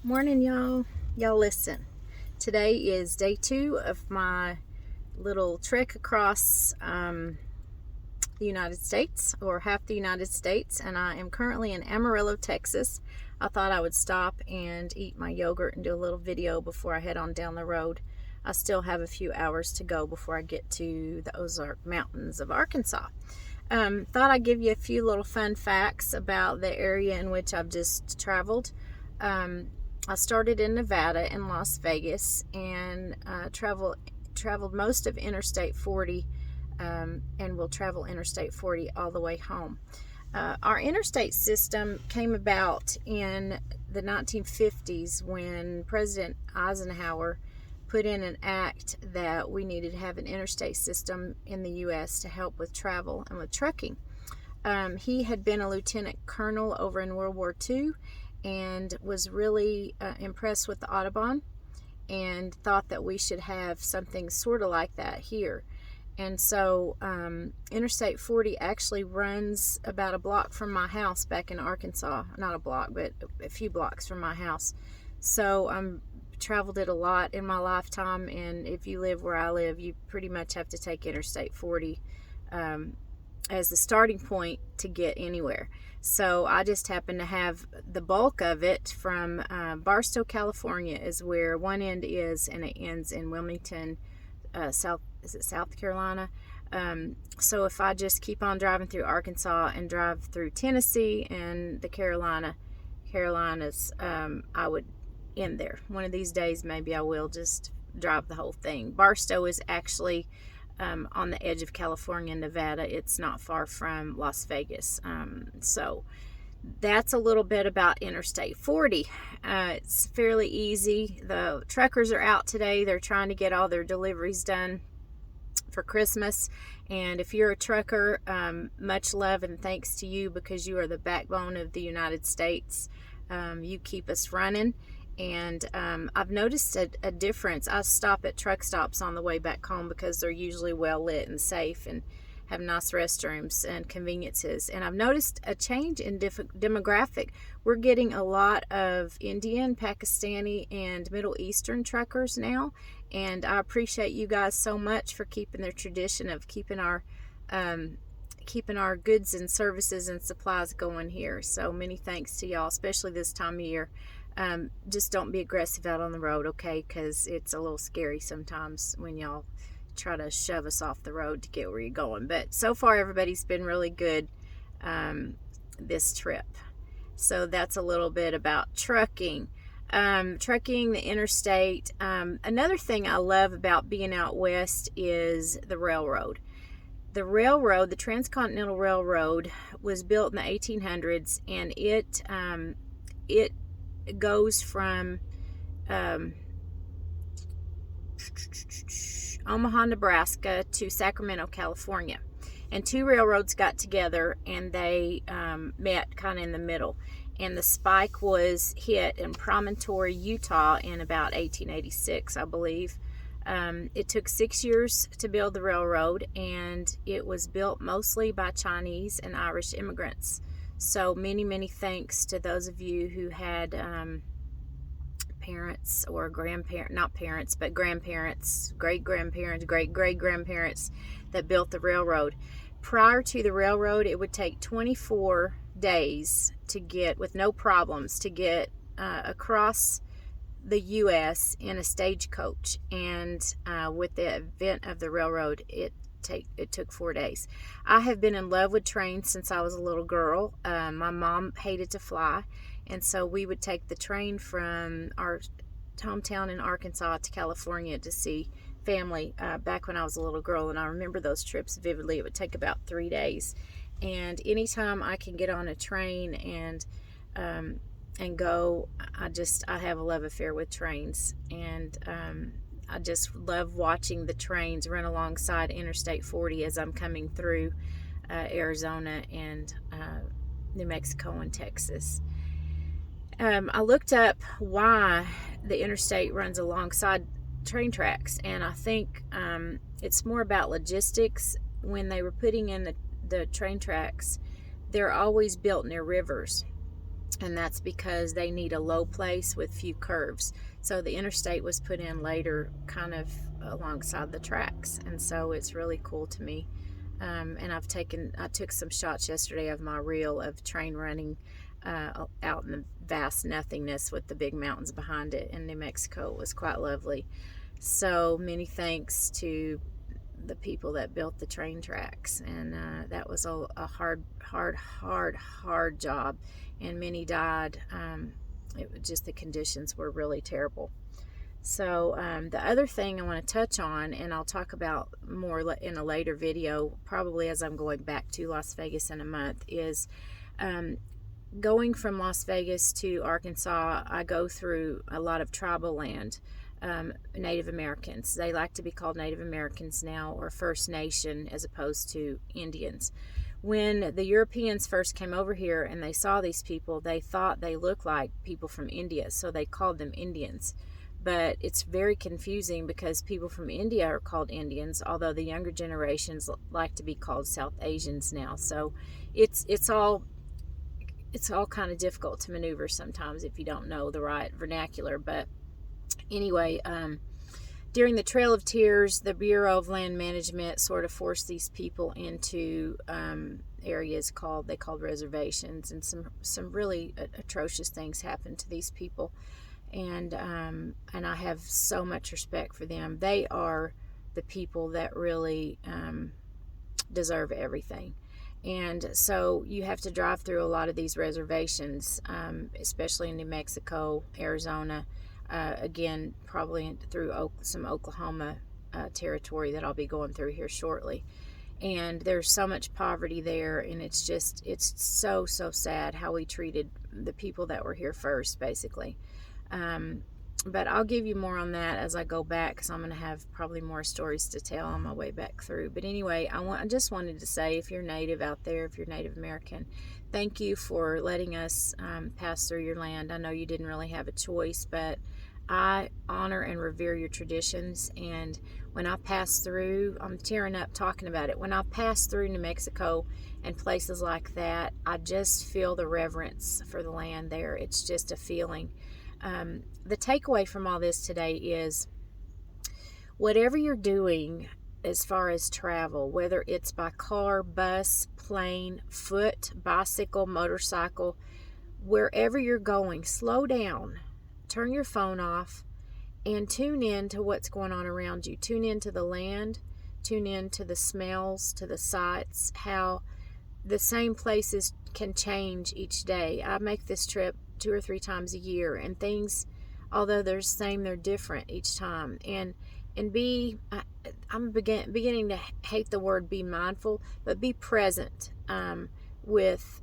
Morning, y'all. Y'all listen. Today is day 2 of my little trek across the United States, or half the United States, and I am currently in Amarillo, Texas. I thought I would stop and eat my yogurt and do a little video before I head on down the road. I still have a few hours to go before I get to the Ozark Mountains of Arkansas. Thought I'd give you a few little fun facts about the area in which I've just traveled. I started in Nevada in Las Vegas and traveled most of Interstate 40, and will travel Interstate 40 all the way home. Our interstate system came about in the 1950s when President Eisenhower put in an act that we needed to have an interstate system in the U.S. to help with travel and with trucking. He had been a lieutenant colonel over in World War II and was really impressed with the Audubon and thought that we should have something sort of like that here. And so Interstate 40 actually runs about a block from my house back in Arkansas. Not a block, but a few blocks from my house. So traveled it a lot in my lifetime, and if you live where I live, you pretty much have to take Interstate 40 as the starting point to get anywhere. So I just happen to have the bulk of it from Barstow, California is where one end is, and it ends in Wilmington, South Carolina. So if I just keep on driving through Arkansas and drive through Tennessee and the Carolinas, I would end there. One of these days maybe I will just drive the whole thing. Barstow is actually on the edge of California and Nevada. It's not far from Las Vegas. So that's a little bit about Interstate 40. It's fairly easy. The truckers are out today. They're trying to get all their deliveries done for Christmas. And if you're a trucker, much love and thanks to you, because you are the backbone of the United States. You keep us running. And I've noticed a difference. I stop at truck stops on the way back home because they're usually well lit and safe and have nice restrooms and conveniences. And I've noticed a change in demographic. We're getting a lot of Indian, Pakistani, and Middle Eastern truckers now. And I appreciate you guys so much for keeping the tradition of keeping our goods and services and supplies going here. So many thanks to y'all, especially this time of year. Just don't be aggressive out on the road, okay? Because it's a little scary sometimes when y'all try to shove us off the road to get where you're going. But so far, everybody's been really good this trip. So that's a little bit about trucking. Trucking, the interstate. Another thing I love about being out west is the railroad. The railroad, the Transcontinental Railroad, was built in the 1800s, and it goes from Omaha, Nebraska to Sacramento, California. And two railroads got together and they met kind of in the middle. And the spike was hit in Promontory, Utah in about 1886, I believe. It took 6 years to build the railroad, and it was built mostly by Chinese and Irish immigrants. So many, many thanks to those of you who had parents or grandparents, not parents, but grandparents, great-grandparents, great-great-grandparents that built the railroad. Prior to the railroad, it would take 24 days to get, with no problems, to get across the U.S. in a stagecoach. And with the advent of the railroad, it took 4 days. I have been in love with trains since I was a little girl. My mom hated to fly, and so we would take the train from our hometown in Arkansas to California to see family back when I was a little girl, and I remember those trips vividly. It would take about 3 days, and anytime I can get on a train and go, I have a love affair with trains, and I just love watching the trains run alongside Interstate 40 as I'm coming through Arizona and New Mexico and Texas. I looked up why the interstate runs alongside train tracks, and I think it's more about logistics. When they were putting in the train tracks, they're always built near rivers. and that's because they need a low place with few curves. So the interstate was put in later, kind of alongside the tracks, and so it's really cool to me. And I took some shots yesterday of my reel of train running out in the vast nothingness with the big mountains behind it in New Mexico. It was quite lovely. So many thanks to the people that built the train tracks, and that was a hard job, and many died. The conditions were really terrible. So the other thing I want to touch on, and I'll talk about more in a later video, probably as I'm going back to Las Vegas in a month, is going from Las Vegas to Arkansas. I go through a lot of tribal land. Native Americans. They like to be called Native Americans now, or First Nation, as opposed to Indians. When the Europeans first came over here and they saw these people, they thought they looked like people from India, so they called them Indians. But it's very confusing because people from India are called Indians, although the younger generations like to be called South Asians now. So it's all kind of difficult to maneuver sometimes if you don't know the right vernacular. But anyway, during the Trail of Tears, the Bureau of Land Management sort of forced these people into areas they called reservations, and some really atrocious things happened to these people. And I have so much respect for them. They are the people that really deserve everything. And so you have to drive through a lot of these reservations, especially in New Mexico, Arizona, again, probably through some Oklahoma territory that I'll be going through here shortly. And there's so much poverty there, and it's so sad how we treated the people that were here first, basically. But I'll give you more on that as I go back, because I'm going to have probably more stories to tell on my way back through. But anyway, I just wanted to say, if you're Native out there, if you're Native American, thank you for letting us pass through your land. I know you didn't really have a choice, but I honor and revere your traditions. And when I pass through, I'm tearing up talking about it. When I pass through New Mexico and places like that, I just feel the reverence for the land there. It's just a feeling. The takeaway from all this today is, whatever you're doing as far as travel, whether it's by car, bus, plane, foot, bicycle, motorcycle, wherever you're going, slow down, turn your phone off, and tune in to what's going on around you. Tune in to the land, tune in to the smells, to the sights, how the same places can change each day. I make this trip 2 or 3 times a year, and things, although they're the same, they're different each time. And I'm beginning to hate the word be mindful, but be present with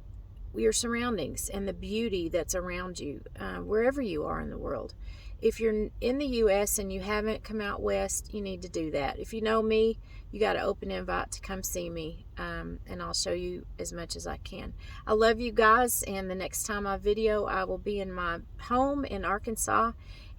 your surroundings and the beauty that's around you, wherever you are in the world. If you're in the U.S. and you haven't come out west, you need to do that. If you know me, you got an open invite to come see me, and I'll show you as much as I can. I love you guys, and the next time I video, I will be in my home in Arkansas,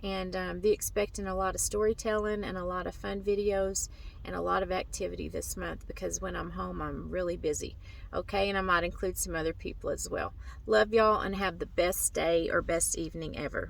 and be expecting a lot of storytelling and a lot of fun videos and a lot of activity this month, because when I'm home, I'm really busy. Okay, and I might include some other people as well. Love y'all, and have the best day or best evening ever.